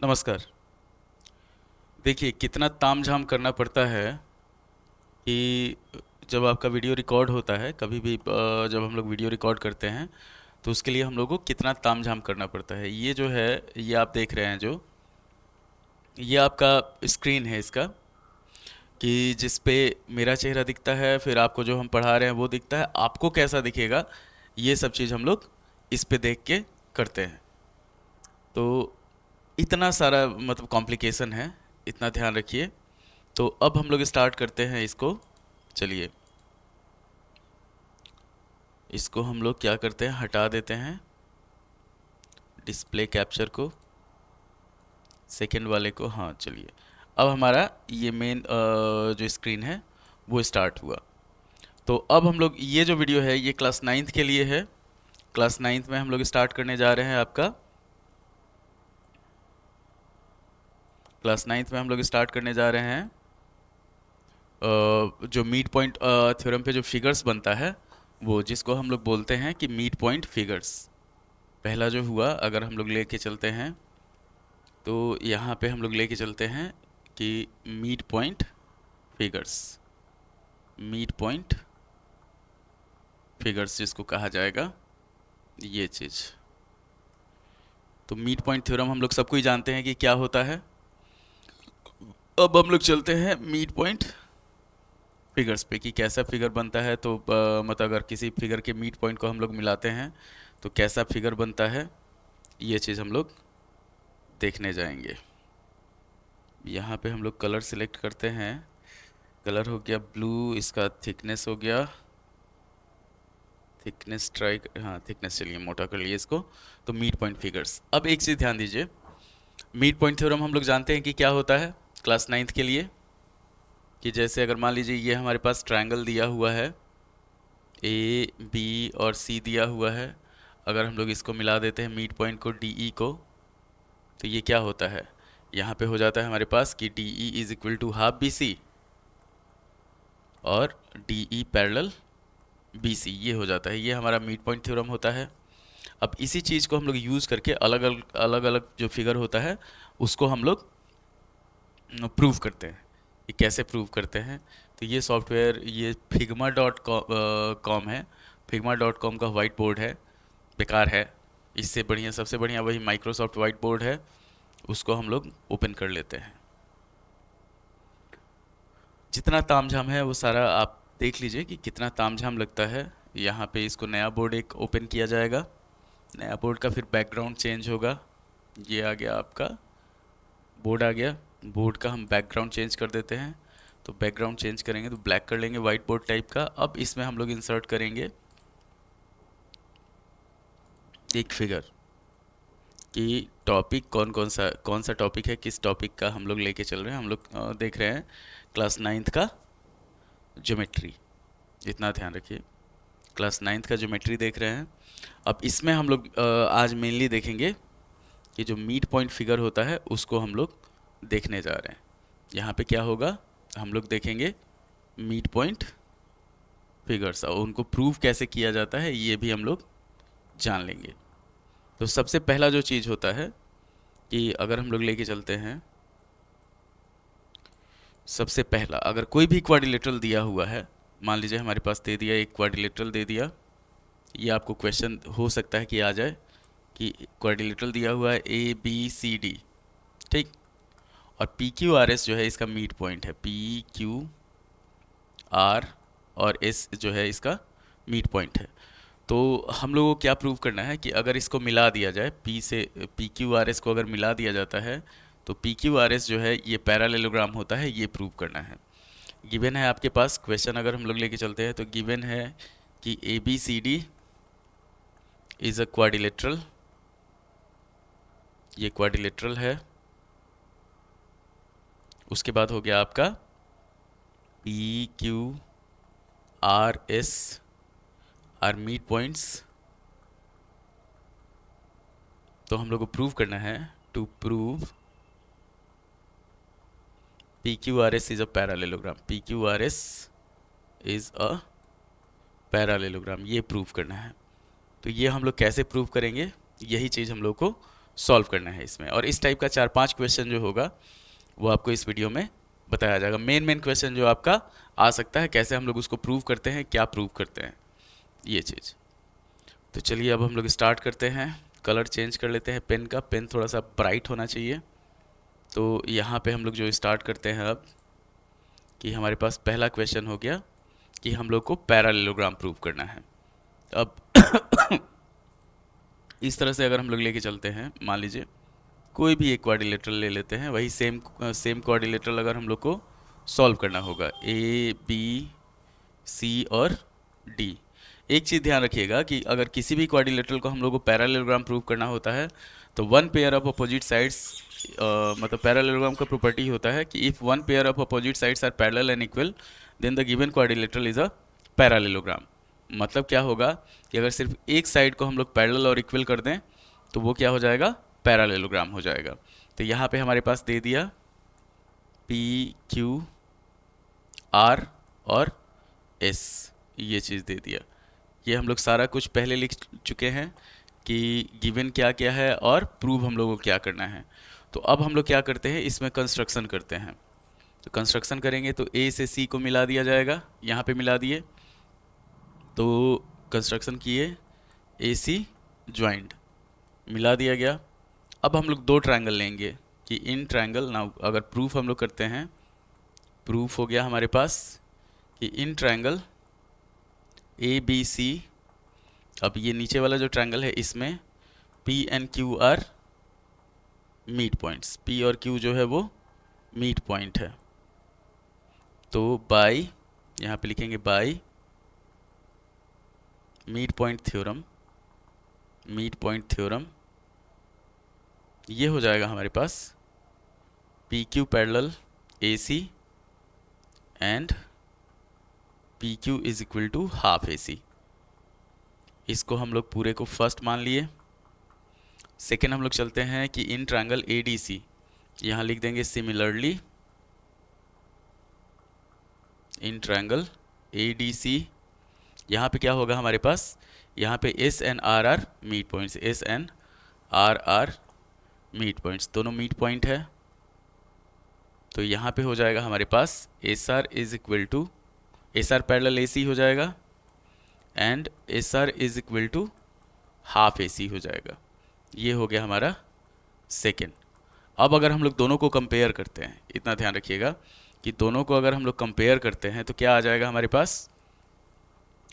नमस्कार। देखिए कितना तामझाम करना पड़ता है कि जब आपका वीडियो रिकॉर्ड होता है कभी भी जब हम लोग वीडियो रिकॉर्ड करते हैं तो उसके लिए हम लोग को कितना तामझाम करना पड़ता है। ये जो है ये आप देख रहे हैं जो ये आपका स्क्रीन है इसका कि जिस पे मेरा चेहरा दिखता है, फिर आपको जो हम पढ़ा रहे हैं वो दिखता है, आपको कैसा दिखेगा ये सब चीज़ हम लोग इस पे देख के करते हैं। तो इतना सारा मतलब कॉम्प्लिकेशन है, इतना ध्यान रखिए। तो अब हम लोग स्टार्ट करते हैं इसको। चलिए इसको हम लोग क्या करते हैं, हटा देते हैं डिस्प्ले कैप्चर को, सेकंड वाले को। हाँ चलिए, अब हमारा ये मेन जो स्क्रीन है वो स्टार्ट हुआ। तो अब हम लोग ये जो वीडियो है ये क्लास नाइन्थ के लिए है। क्लास नाइन्थ में हम लोग स्टार्ट करने जा रहे हैं आपका क्लास नाइन्थ में हम लोग स्टार्ट करने जा रहे हैं जो मीड पॉइंट थ्योरम पे जो फिगर्स बनता है वो, जिसको हम लोग बोलते हैं कि मीड पॉइंट फिगर्स। पहला जो हुआ अगर हम लोग लेके चलते हैं तो यहाँ पे हम लोग लेके चलते हैं कि mid point figures, mid point figures जिसको कहा जाएगा, ये चीज़। तो मीड पॉइंट थ्योरम हम लोग सबको ही जानते हैं कि क्या होता है। अब हम लोग चलते हैं मीड पॉइंट फिगर्स पे कि कैसा फिगर बनता है। तो मतलब अगर किसी फिगर के मीड पॉइंट को हम लोग मिलाते हैं तो कैसा फिगर बनता है, ये चीज़ हम लोग देखने जाएंगे। यहाँ पे हम लोग कलर सिलेक्ट करते हैं। कलर हो गया ब्लू, इसका थिकनेस हो गया, थिकनेस ट्राई, हाँ थिकनेस चलिए मोटा कर लिए इसको। तो मीड पॉइंट फिगर्स। अब एक चीज़ ध्यान दीजिए, मीड पॉइंट थ्योरम हम लोग जानते हैं कि क्या होता है क्लास नाइन्थ के लिए। कि जैसे अगर मान लीजिए ये हमारे पास ट्रायंगल दिया हुआ है, ए बी और सी दिया हुआ है। अगर हम लोग इसको मिला देते हैं मीड पॉइंट को डी ई को, तो ये क्या होता है, यहाँ पे हो जाता है हमारे पास कि D E is equal to half B C और D E parallel B C, ये हो जाता है। ये हमारा मिड पॉइंट थ्योरम होता है। अब इसी चीज़ को हम लोग यूज़ करके अलग अलग जो फिगर होता है उसको हम लोग प्रूव करते हैं। ये कैसे प्रूव करते हैं, तो ये सॉफ्टवेयर ये फिग्मा डॉट कॉम है। फिग्मा डॉट कॉम का वाइट बोर्ड है, बेकार है। इससे बढ़िया, सबसे बढ़िया वही माइक्रोसॉफ्ट वाइट बोर्ड है, उसको हम लोग ओपन कर लेते हैं। जितना तामझाम है वो सारा आप देख लीजिए कि कितना तामझाम लगता है। यहाँ पे इसको नया बोर्ड एक ओपन किया जाएगा, नया बोर्ड का फिर बैकग्राउंड चेंज होगा। ये आ गया आपका बोर्ड आ गया, बोर्ड का हम बैकग्राउंड चेंज कर देते हैं। तो बैकग्राउंड चेंज करेंगे तो ब्लैक कर लेंगे वाइट बोर्ड टाइप का। अब इसमें हम लोग इंसर्ट करेंगे एक फिगर कि टॉपिक कौन सा टॉपिक है, किस टॉपिक का हम लोग लेके चल रहे हैं। हम लोग देख रहे हैं क्लास नाइन्थ का ज्योमेट्री, इतना ध्यान रखिए, क्लास नाइन्थ का ज्योमेट्री देख रहे हैं। अब इसमें हम लोग आज मेनली देखेंगे कि जो मीड पॉइंट फिगर होता है उसको हम लोग देखने जा रहे हैं। यहाँ पे क्या होगा, हम लोग देखेंगे मीड पॉइंट फिगर्स और उनको प्रूव कैसे किया जाता है ये भी हम लोग जान लेंगे। तो सबसे पहला जो चीज़ होता है कि अगर हम लोग लेके चलते हैं, सबसे पहला अगर कोई भी क्वाड्रिलेटरल दिया हुआ है, मान लीजिए हमारे पास दे दिया एक क्वाड्रिलेटरल दे दिया, ये आपको क्वेश्चन हो सकता है कि आ जाए कि क्वाड्रिलेटरल दिया हुआ है ए बी सी डी, ठीक। और पी क्यू आर एस जो है इसका मीड पॉइंट है, पी क्यू आर और एस जो है इसका मीड पॉइंट है। तो हम लोगों को क्या प्रूव करना है कि अगर इसको मिला दिया जाए, पी से पी क्यू आर एस को अगर मिला दिया जाता है तो पी क्यू आर एस जो है ये पैरालेलोग्राम होता है, ये प्रूव करना है। गिवन है आपके पास क्वेश्चन, अगर हम लोग लेके चलते हैं तो गिवन है कि A B C D is a quadrilateral, ये क्वाड्रिलेटरल है। उसके बाद हो गया आपका P Q R S R mid points. तो हम लोग को प्रूव करना है, to prove P Q R S is a parallelogram, P Q R S is a parallelogram, ये प्रूव करना है। तो ये हम लोग कैसे प्रूव करेंगे, यही चीज़ हम लोग को सॉल्व करना है इसमें। और इस टाइप का 4-5 क्वेश्चन जो होगा वो आपको इस वीडियो में बताया जाएगा। मेन क्वेश्चन जो आपका आ सकता है, कैसे हम लोग उसको प्रूव करते हैं, क्या प्रूव करते हैं, ये चीज़। तो चलिए अब हम लोग स्टार्ट करते हैं। कलर चेंज कर लेते हैं पेन का, पेन थोड़ा सा ब्राइट होना चाहिए। तो यहाँ पे हम लोग जो स्टार्ट करते हैं अब, कि हमारे पास पहला क्वेश्चन हो गया कि हम लोग को पैरालेलोग्राम प्रूव करना है। अब इस तरह से अगर हम लोग लेके चलते हैं, मान लीजिए कोई भी एक क्वाड्रिलेटरल ले लेते हैं, वही सेम क्वाड्रिलेटरल अगर हम लोग को सॉल्व करना होगा, ए बी सी और डी। एक चीज़ ध्यान रखिएगा कि अगर किसी भी क्वाड्रिलेटरल को हम लोग को पैरेललोग्राम प्रूव करना होता है तो one pair of opposite sides, मतलब पैरेललोग्राम का प्रॉपर्टी होता है कि if one pair of opposite sides are parallel and equal then the given quadrilateral is a parallelogram. मतलब क्या होगा कि अगर सिर्फ एक साइड को हम लोग पैरेलल और इक्वल कर दें तो वो क्या हो जाएगा, पैरेललोग्राम हो जाएगा। तो यहाँ पे हमारे पास दे दिया पी क्यू आर और एस, ये चीज़ दे दिया। ये हम लोग सारा कुछ पहले लिख चुके हैं कि गिवन क्या क्या है और प्रूव हम लोगों को क्या करना है। तो अब हम लोग क्या करते हैं, इसमें कंस्ट्रक्शन करते हैं। तो कंस्ट्रक्शन करेंगे तो ए से सी को मिला दिया जाएगा, यहाँ पे मिला दिए तो कंस्ट्रक्शन किए, ए सी ज्वाइंट मिला दिया गया। अब हम लोग दो ट्रायंगल लेंगे कि इन ट्रायंगल, ना अगर प्रूफ हम लोग करते हैं, प्रूफ हो गया हमारे पास कि इन ट्रायंगल ए बी सी, अब ये नीचे वाला जो ट्रायंगल है इसमें P and Q are mid points, P और क्यू जो है वो मीट पॉइंट है। तो बाय, यहाँ पे लिखेंगे by mid point theorem, mid point theorem, ये हो जाएगा हमारे पास P Q parallel A C and P Q is equal to half A C. इसको हम लोग पूरे को फर्स्ट मान लिए। सेकेंड हम लोग चलते हैं कि इन ट्रायंगल ए डी सी, यहाँ लिख देंगे similarly in triangle A D C. यहाँ पे क्या होगा हमारे पास, यहाँ पे S and R are mid points, S and R are mid points, दोनों मीट पॉइंट है। तो यहाँ पे हो जाएगा हमारे पास S R is equal to, S R parallel A C हो जाएगा and S R is equal to half A C हो जाएगा। ये हो गया हमारा सेकेंड। अब अगर हम लोग दोनों को कंपेयर करते हैं, इतना ध्यान रखिएगा कि दोनों को अगर हम लोग कंपेयर करते हैं तो क्या आ जाएगा हमारे पास,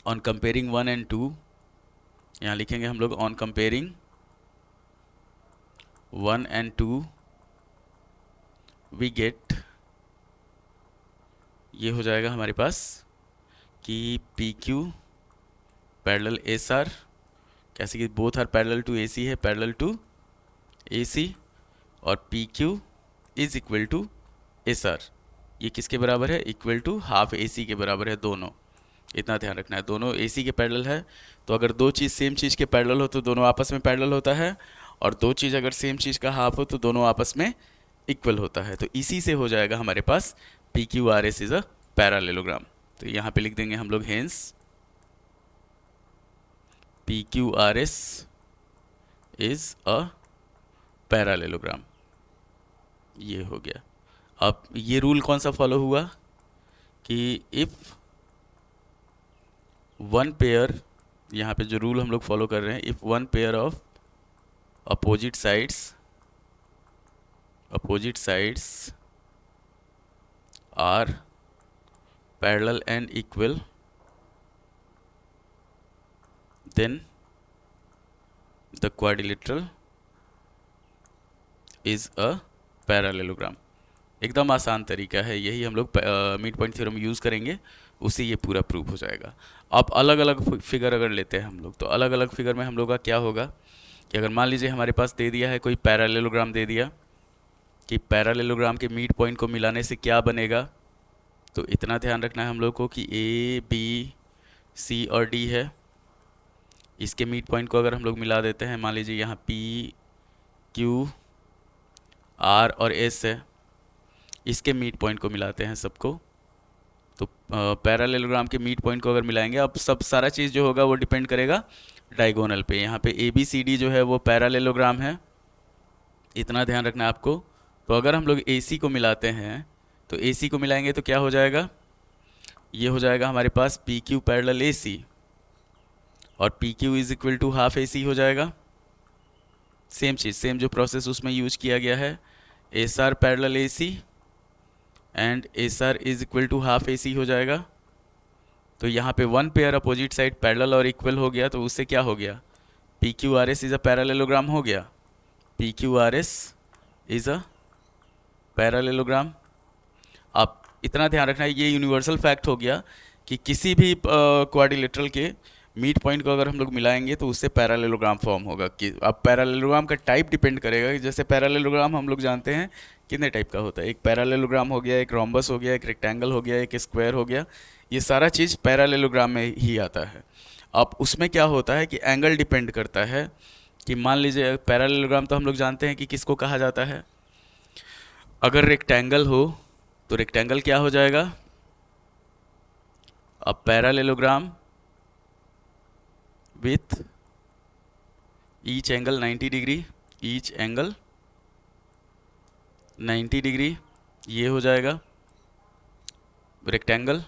ऑन कंपेयरिंग 1 and 2, यहाँ लिखेंगे हम लोग on comparing 1 and 2 we get, ये हो जाएगा हमारे पास कि P Q parallel S R, कैसे कि both are parallel to A C है, पैरेलल टू ए सी, और P Q is equal to S R, ये किसके बराबर है, equal to half A C के बराबर है दोनों। इतना ध्यान रखना है, दोनों ए सी के पैरेलल है। तो अगर दो चीज़ सेम चीज़ के पैरेलल हो तो दोनों आपस में पैरेलल होता है, और दो चीज़ अगर सेम चीज़ का हाफ हो तो दोनों आपस में इक्वल होता है। तो इसी से हो जाएगा हमारे पास P Q R S is a parallelogram. तो यहाँ पे लिख देंगे हम लोग hence P Q R S is a parallelogram, ये हो गया। अब ये रूल कौन सा फॉलो हुआ कि इफ़ वन पेयर, यहाँ पे जो रूल हम लोग फॉलो कर रहे हैं, if one pair of opposite sides are parallel and equal then the quadrilateral is a parallelogram. एकदम आसान तरीका है, यही हम लोग मिड पॉइंट थ्योरम यूज़ करेंगे, उससे ये पूरा प्रूफ हो जाएगा। अब अलग अलग फिगर अगर लेते हैं हम लोग, तो अलग अलग फिगर में हम लोग का क्या होगा कि अगर मान लीजिए हमारे पास दे दिया है कोई पैरालेलोग्राम, दे दिया कि पैरालेलोग्राम के मिड पॉइंट को मिलाने से क्या बनेगा, तो इतना ध्यान रखना है हम लोग को कि ए बी सी और डी है, इसके मिड पॉइंट को अगर हम लोग मिला देते हैं, मान लीजिए यहाँ पी क्यू आर और एस है, इसके मिड पॉइंट को मिलाते हैं सबको, तो पैरालेलोग्राम के मिड पॉइंट को अगर मिलाएंगे, अब सब सारा चीज़ जो होगा वो डिपेंड करेगा डायगोनल पे। यहाँ पे ए बी सी डी जो है वो पैरालेलोग्राम है, इतना ध्यान रखना है आपको। तो अगर हम लोग AC को मिलाते हैं तो AC को मिलाएंगे तो क्या हो जाएगा, ये हो जाएगा हमारे पास PQ पैरेलल AC, और PQ is equal to half AC हो जाएगा। सेम चीज़, सेम जो प्रोसेस उसमें यूज किया गया है, SR parallel AC and SR is equal to half AC हो जाएगा। तो यहाँ पे one pair opposite side parallel और इक्वल हो गया, तो उससे क्या हो गया, PQRS इज अ पैरेललोग्राम हो गया। PQRS is a parallelogram. आप इतना ध्यान रखना है, ये यूनिवर्सल फैक्ट हो गया कि किसी भी क्वाड्रिलेटरल के मिड पॉइंट को अगर हम लोग मिलाएंगे तो उससे पैरेललोग्राम फॉर्म होगा। कि अब पैरेललोग्राम का टाइप डिपेंड करेगा, कि जैसे पैरेललोग्राम हम लोग जानते हैं कितने टाइप का होता है, एक पैरेललोग्राम हो गया, एक रोम्बस हो गया, एक रेक्टेंगल हो गया, एक स्क्वायर हो गया, ये सारा चीज़ पैरेललोग्राम में ही आता है। अब उसमें क्या होता है कि एंगल डिपेंड करता है, कि मान लीजिए पैरेललोग्राम तो हम लोग जानते हैं कि किसको कहा जाता है, अगर रेक्टेंगल हो तो रेक्टेंगल क्या हो जाएगा, अब parallelogram with each angle 90 degree, each angle 90 degree, ये हो जाएगा रेक्टेंगल।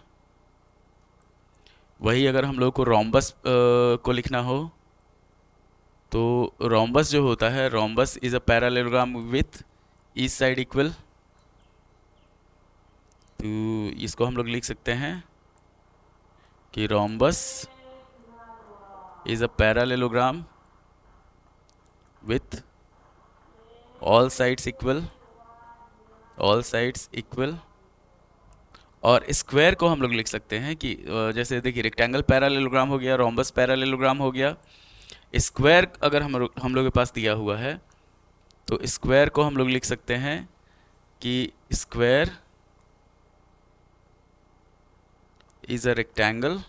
वही अगर हम लोग को रोम्बस को लिखना हो तो रोम्बस जो होता है, rhombus is a parallelogram with each side equal. तो इसको हम लोग लिख सकते हैं कि rhombus is a parallelogram with all sides equal, all sides equal। और स्क्वायर को हम लोग लिख सकते हैं कि जैसे देखिए रेक्टेंगल पैरेललोग्राम हो गया, रोम्बस पैरेललोग्राम हो गया, स्क्वायर अगर हम लोग के पास दिया हुआ है तो स्क्वायर को हम लोग लिख सकते हैं कि square is a rectangle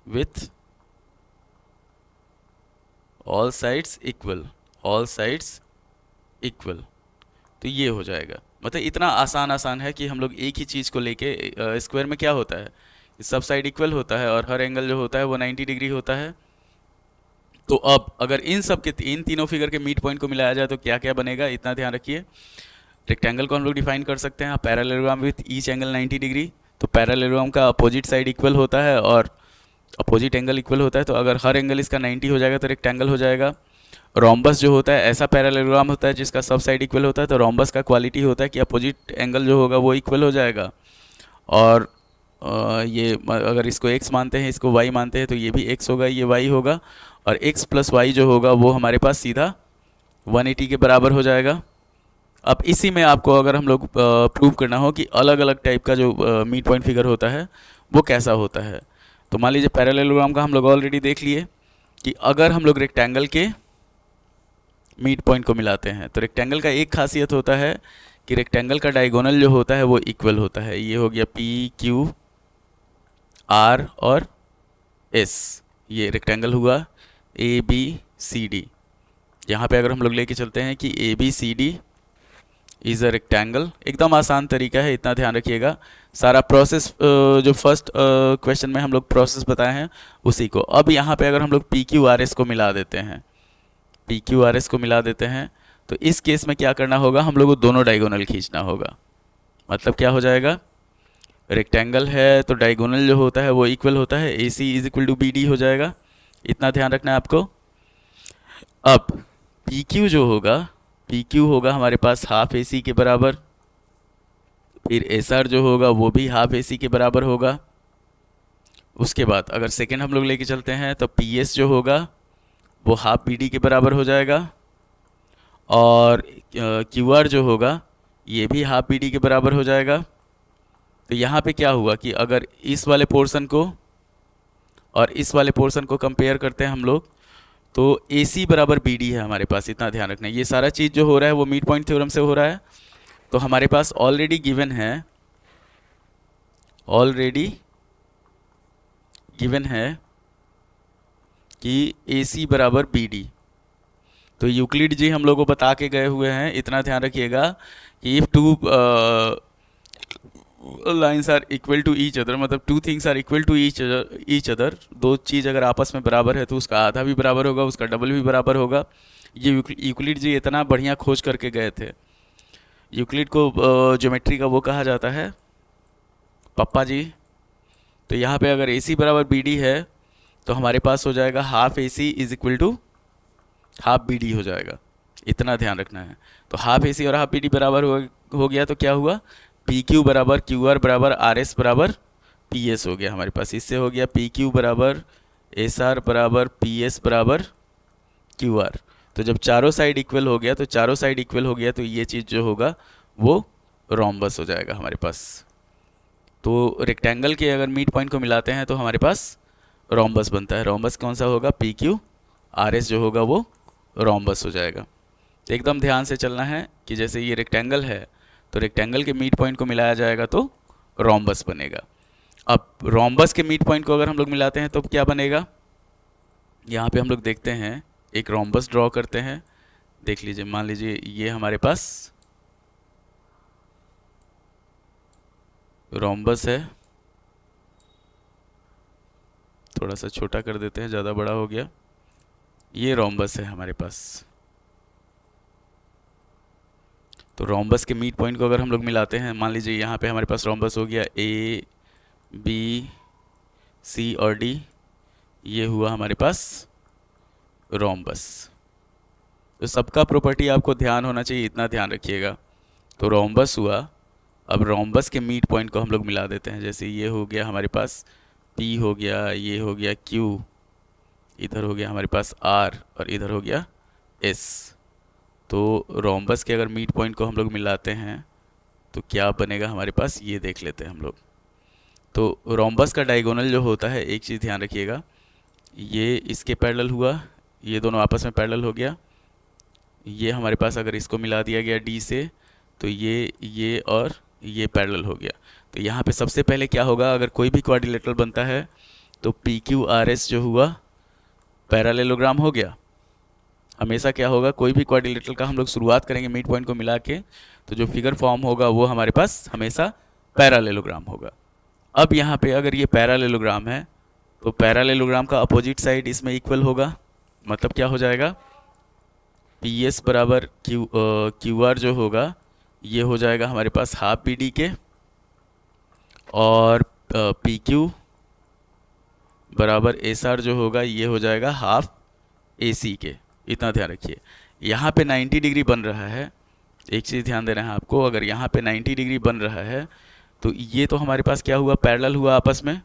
with all sides equal, all sides equal. तो ये हो जाएगा, मतलब इतना आसान है कि हम लोग एक ही चीज़ को लेके, स्क्वायर में क्या होता है, सब साइड इक्वल होता है और हर एंगल जो होता है वो 90 डिग्री होता है। तो अब अगर इन सब के इन तीनों फिगर के मिड पॉइंट को मिलाया जाए तो क्या क्या बनेगा, इतना ध्यान रखिए। रेक्टेंगल को हम लोग डिफाइन कर सकते हैं parallelogram with each angle 90 degree, तो पैरेललोग्राम का अपोजिट साइड इक्वल होता है और अपोजिट एंगल इक्वल होता है, तो अगर हर एंगल इसका 90 हो जाएगा तो रेक्टेंगल हो जाएगा। रोम्बस जो होता है ऐसा पैरेललोग्राम होता है जिसका सब साइड इक्वल होता है, तो रोम्बस का क्वालिटी होता है कि अपोजिट एंगल जो होगा वो इक्वल हो जाएगा। और ये अगर इसको x मानते हैं, इसको y मानते हैं, तो ये भी x होगा, ये y होगा, और x प्लस वाई जो होगा वो हमारे पास सीधा 180 के बराबर हो जाएगा। अब इसी में आपको अगर हम लोग प्रूव करना हो कि अलग अलग टाइप का जो मिड पॉइंट फिगर होता है वो कैसा होता है, तो मान लीजिए पैरेललोग्राम का हम लोग ऑलरेडी देख लिए कि अगर हम लोग रेक्टेंगल के मिड पॉइंट को मिलाते हैं तो रेक्टेंगल का एक खासियत होता है कि रेक्टेंगल का डायगोनल जो होता है वो इक्वल होता है। ये हो गया PQ R और S, ये रेक्टेंगल हुआ ABCD। यहाँ पे अगर हम लोग लेके चलते हैं कि ABCD इज़ अ रेक्टेंगल, एकदम आसान तरीका है, इतना ध्यान रखिएगा। सारा प्रोसेस जो फर्स्ट क्वेश्चन में हम लोग प्रोसेस बताए हैं उसी को। अब यहाँ पे अगर हम लोग PQRS को मिला देते हैं, PQRS को मिला देते हैं, तो इस केस में क्या करना होगा, हम लोग को दोनों डायगोनल खींचना होगा। मतलब क्या हो जाएगा, रेक्टेंगल है तो डायगोनल जो होता है वो इक्वल होता है, AC is equal to BD हो जाएगा, इतना ध्यान रखना है आपको। अब PQ जो होगा, PQ होगा हमारे पास हाफ AC के बराबर, फिर SR जो होगा वो भी हाफ AC के बराबर होगा। उसके बाद अगर सेकेंड हम लोग लेके चलते हैं तो PS जो होगा वो हाफ BD के बराबर हो जाएगा, और QR जो होगा ये भी हाफ BD के बराबर हो जाएगा। तो यहाँ पे क्या हुआ कि अगर इस वाले पोर्शन को और इस वाले पोर्शन को कंपेयर करते हैं हम लोग, तो AC बराबर BD है हमारे पास, इतना ध्यान रखना है। ये सारा चीज़ जो हो रहा है वो मिड पॉइंट थ्योरम से हो रहा है। तो हमारे पास ऑलरेडी गिवन है, ऑलरेडी गिवन है कि AC बराबर BD। तो यूक्लिड जी हम लोग को बता के गए हुए हैं, इतना ध्यान रखिएगा कि if two lines are equal to each other, मतलब two things are equal to each other, दो चीज़ अगर आपस में बराबर है तो उसका आधा भी बराबर होगा, उसका डबल भी बराबर होगा। ये यूक्लिड जी इतना बढ़िया खोज करके गए थे। यूक्लिड को ज्योमेट्री का वो कहा जाता है, पप्पा जी। तो यहाँ पे अगर AC बराबर BD है तो हमारे पास हो जाएगा half AC is equal to half BD हो जाएगा, इतना ध्यान रखना है। तो हाफ AC और हाफ BD बराबर हो गया तो क्या हुआ, PQ बराबर QR बराबर RS बराबर PS हो गया हमारे पास। इससे हो गया PQ बराबर SR बराबर PS बराबर QR। तो जब चारों साइड इक्वल हो गया, तो चारों साइड इक्वल हो गया तो ये चीज़ जो होगा वो रोम्बस हो जाएगा हमारे पास। तो रेक्टेंगल के अगर मिड पॉइंट को मिलाते हैं तो हमारे पास रोम्बस बनता है। रोम्बस कौन सा होगा, PQ RS जो होगा वो रोम्बस हो जाएगा। तो एकदम ध्यान से चलना है कि जैसे ये रेक्टेंगल है तो रेक्टेंगल के मिड पॉइंट को मिलाया जाएगा तो रोम्बस बनेगा। अब रोम्बस के मिड पॉइंट को अगर हम लोग मिलाते हैं तो क्या बनेगा, यहाँ पे हम लोग देखते हैं, एक रोम्बस ड्रॉ करते हैं। देख लीजिए, मान लीजिए ये हमारे पास रोम्बस है, थोड़ा सा छोटा कर देते हैं, ज़्यादा बड़ा हो गया। ये रोम्बस है हमारे पास। तो रोम्बस के मिड पॉइंट को अगर हम लोग मिलाते हैं, मान लीजिए यहाँ पे हमारे पास रोम्बस हो गया ABC और D, ये हुआ हमारे पास रोम्बस। तो सबका प्रॉपर्टी आपको ध्यान होना चाहिए, इतना ध्यान रखिएगा। तो रोम्बस हुआ, अब रोम्बस के मिड पॉइंट को हम लोग मिला देते हैं। जैसे ये हो गया हमारे पास P हो गया, ये हो गया Q, इधर हो गया हमारे पास R और इधर हो गया S। तो रोम्बस के अगर मिड पॉइंट को हम लोग मिलाते हैं तो क्या बनेगा हमारे पास, ये देख लेते हैं हम लोग। तो रोम्बस का डायगोनल जो होता है, एक चीज़ ध्यान रखिएगा, ये इसके पैरेलल हुआ, ये दोनों आपस में पैरेलल हो गया। ये हमारे पास अगर इसको मिला दिया गया D से तो ये और ये पैरेलल हो गया। तो यहाँ पे सबसे पहले क्या होगा, अगर कोई भी क्वाड्रिलेटरल बनता है तो PQRS जो हुआ पैरेललोग्राम हो गया। हमेशा क्या होगा, कोई भी क्वाड्रिलेटरल का हम लोग शुरुआत करेंगे मिड पॉइंट को मिला के, तो जो फिगर फॉर्म होगा वो हमारे पास हमेशा पैरेललोग्राम होगा। अब यहाँ पे अगर ये पैरेललोग्राम है तो पैरेललोग्राम का अपोजिट साइड इसमें इक्वल होगा। मतलब क्या हो जाएगा, PS बराबर QR जो होगा ये हो जाएगा हमारे पास हाफ BD के, और PQ बराबर SR जो होगा ये हो जाएगा हाफ AC के। इतना ध्यान रखिए। यहाँ पे 90 डिग्री बन रहा है, एक चीज़ ध्यान देना है आपको, अगर यहाँ पे 90 डिग्री बन रहा है तो ये तो हमारे पास क्या हुआ, पैरेलल हुआ आपस में,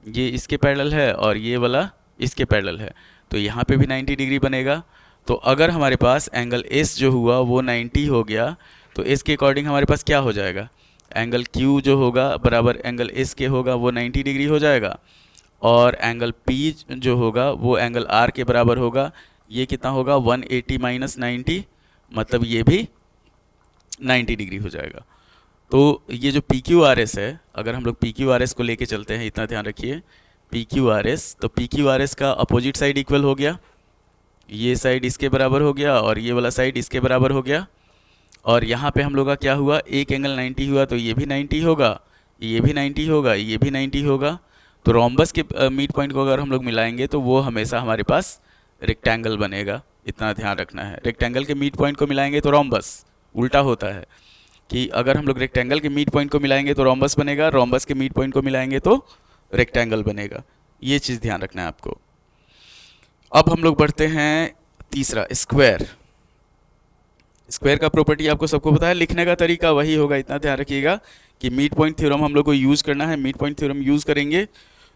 ये इसके पैरेलल है और ये वाला इसके पैरेलल है, तो यहाँ पे भी 90 डिग्री बनेगा। तो अगर हमारे पास एंगल S जो हुआ वो 90 हो गया तो S के अकॉर्डिंग हमारे पास क्या हो जाएगा, एंगल Q जो होगा बराबर एंगल S के होगा, वो 90 डिग्री हो जाएगा, और एंगल P जो होगा वो एंगल R के बराबर होगा। ये कितना होगा, 180 माइनस 90, मतलब ये भी 90 डिग्री हो जाएगा। तो ये जो PQRS है, अगर हम लोग PQRS को लेके चलते हैं, इतना ध्यान रखिए, PQRS, तो PQRS का अपोजिट साइड इक्वल हो गया, ये साइड इसके बराबर हो गया और ये वाला साइड इसके बराबर हो गया। और यहाँ पे हम लोग का क्या हुआ, एक एंगल 90 हुआ तो ये भी 90 होगा, ये भी 90 होगा, ये भी 90 होगा। तो रोम्बस के मिड पॉइंट को अगर हम लोग मिलाएंगे तो वो हमेशा हमारे पास रेक्टेंगल बनेगा, इतना ध्यान रखना है। रेक्टेंगल के मिड पॉइंट को मिलाएंगे तो रोम्बस, उल्टा होता है कि अगर हम लोग रेक्टेंगल के मिड पॉइंट को मिलाएंगे तो रोम्बस बनेगा, रोम्बस के मिड पॉइंट को मिलाएंगे तो रेक्टेंगल बनेगा। ये चीज़ ध्यान रखना है आपको। अब हम लोग बढ़ते हैं तीसरा, स्क्वायर। स्क्वायर का प्रॉपर्टी आपको सबको पता है, लिखने का तरीका वही होगा, इतना ध्यान रखिएगा कि मिड पॉइंट थ्योरम हम लोग को यूज़ करना है। मिड पॉइंट थ्योरम यूज़ करेंगे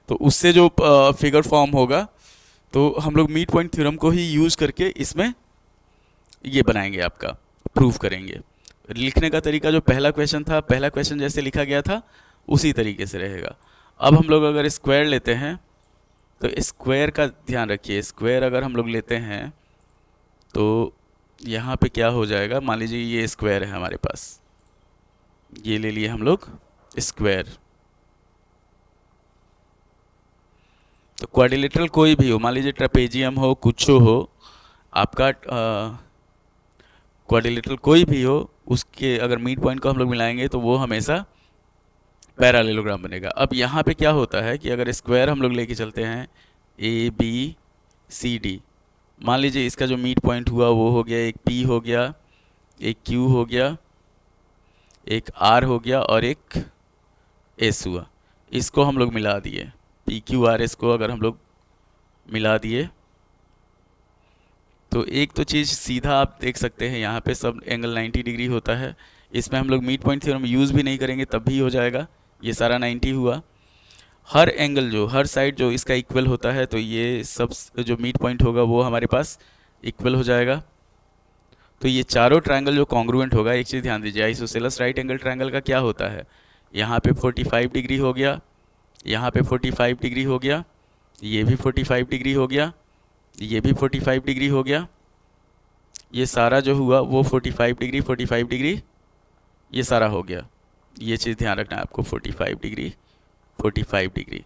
तो उससे जो फिगर फॉर्म होगा, तो हम लोग मिड पॉइंट थ्योरम को ही यूज़ करके इसमें ये बनाएंगे, आपका प्रूफ करेंगे। लिखने का तरीका जो पहला क्वेश्चन था, पहला क्वेश्चन जैसे लिखा गया था उसी तरीके से रहेगा। अब हम लोग अगर स्क्वायर लेते हैं तो स्क्वायर का ध्यान रखिए, स्क्वायर अगर हम लोग लेते हैं तो यहाँ पे क्या हो जाएगा, मान लीजिए ये स्क्वायर है हमारे पास, ये ले लिए हम लोग स्क्वायर। तो क्वाड्रिलेटरल कोई भी हो, मान लीजिए ट्रेपेजियम हो, कुछ हो, आपका क्वाड्रिलेटरल कोई भी हो, उसके अगर मिड पॉइंट को हम लोग मिलाएंगे तो वो हमेशा पैरालेलोग्राम बनेगा। अब यहाँ पे क्या होता है कि अगर स्क्वायर हम लोग लेके चलते हैं ए बी सी डी, मान लीजिए इसका जो मिड पॉइंट हुआ वो हो गया, एक पी हो गया, एक क्यू हो गया, एक आर हो गया और एक एस हुआ। इसको हम लोग मिला दिए, पी क्यू आर एस को अगर हम लोग मिला दिए तो एक तो चीज़ सीधा आप देख सकते हैं यहाँ पे सब एंगल 90 डिग्री होता है। इसमें हम लोग मिड पॉइंट थ्योरम यूज़ भी नहीं करेंगे तब भी हो जाएगा। ये सारा 90 हुआ। हर एंगल जो हर साइड जो इसका इक्वल होता है तो ये सब जो मिड पॉइंट होगा वो हमारे पास इक्वल हो जाएगा। तो ये चारों ट्रायंगल जो कॉन्ग्रुएंट होगा, एक चीज़ ध्यान दीजिए, आइसोसेलेस राइट एंगल ट्रायंगल का क्या होता है, यहाँ पे 45 डिग्री हो गया, यहाँ पे 45 डिग्री हो गया, ये भी 45 डिग्री हो गया, ये भी 45 डिग्री हो गया, ये सारा जो हुआ वो 45 डिग्री 45 डिग्री ये सारा हो गया। ये चीज़ ध्यान रखना है आपको, 45 डिग्री 45 डिग्री।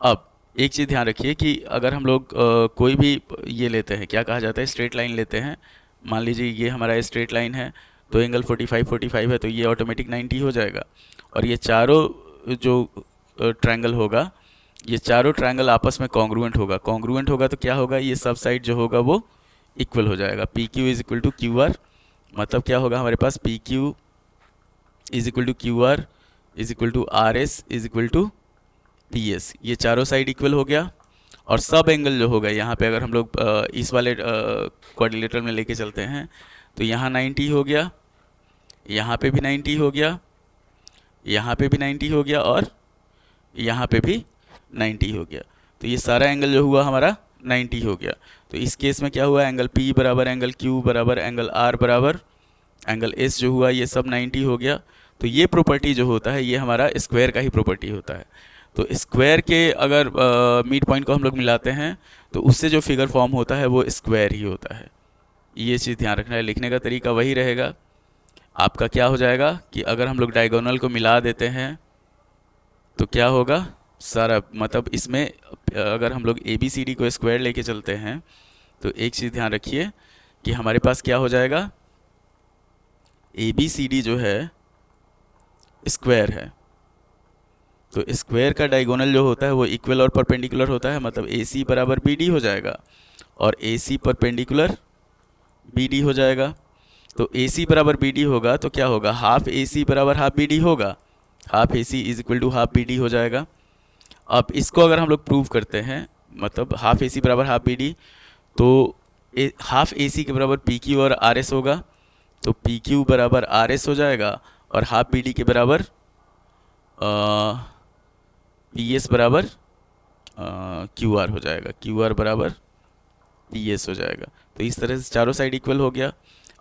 अब एक चीज़ ध्यान रखिए कि अगर हम लोग कोई भी ये लेते हैं, क्या कहा जाता है, स्ट्रेट लाइन लेते हैं, मान लीजिए ये हमारा स्ट्रेट लाइन है तो एंगल 45 45 है तो ये ऑटोमेटिक 90 हो जाएगा। और ये चारों जो ट्रायंगल होगा, ये चारों ट्रायंगल आपस में कॉन्ग्रुएंट होगा। कॉन्ग्रुएंट होगा तो क्या होगा, ये सब साइड जो होगा वो इक्वल हो जाएगा। P Q is equal to Q R, मतलब क्या होगा हमारे पास, P Q is equal to Q R is equal to R S is equal to P S. ये चारों साइड इक्वल हो गया। और सब एंगल जो होगा यहाँ पे अगर हम लोग इस वाले क्वाड्रिलेटरल में लेके चलते हैं तो यहाँ 90 हो गया, यहाँ पे भी 90 हो गया, यहाँ पे भी 90 हो गया और यहाँ पे भी 90 हो गया। तो ये सारा एंगल जो हुआ हमारा 90 हो गया। तो इस केस में क्या हुआ, एंगल P बराबर एंगल Q बराबर एंगल R बराबर एंगल S जो हुआ ये सब 90 हो गया। तो ये प्रॉपर्टी जो होता है ये हमारा स्क्वायर का ही प्रॉपर्टी होता है। तो स्क्वायर के अगर मिड पॉइंट को हम लोग मिलाते हैं तो उससे जो फिगर फॉर्म होता है वो स्क्वायर ही होता है। ये चीज़ ध्यान रखना है। लिखने का तरीका वही रहेगा आपका। क्या हो जाएगा कि अगर हम लोग डायगोनल को मिला देते हैं तो क्या होगा सारा, मतलब इसमें अगर हम लोग ए बी सी डी को स्क्वायर लेके चलते हैं तो एक चीज़ ध्यान रखिए कि हमारे पास क्या हो जाएगा, ए बी सी डी जो है स्क्वायर है तो स्क्वायर का डायगोनल जो होता है वो इक्वल और परपेंडिकुलर होता है, मतलब ए सी बराबर बी डी हो जाएगा और ए सी परपेंडिकुलर बी डी हो जाएगा। तो ए सी बराबर बी डी होगा तो क्या होगा, हाफ ए सी बराबर हाफ बी डी होगा, half A C is equal to half B D हो जाएगा। अब इसको अगर हम लोग प्रूव करते हैं, मतलब हाफ ए सी बराबर हाफ बी डी, तो हाफ ए सी के बराबर पी क्यू और आर एस होगा, तो पी क्यू बराबर आर एस हो जाएगा और हाफ बी डी के बराबर पी एस बराबर क्यू आर हो जाएगा, क्यू आर बराबर पी एस हो जाएगा। तो इस तरह से चारों साइड इक्वल हो गया।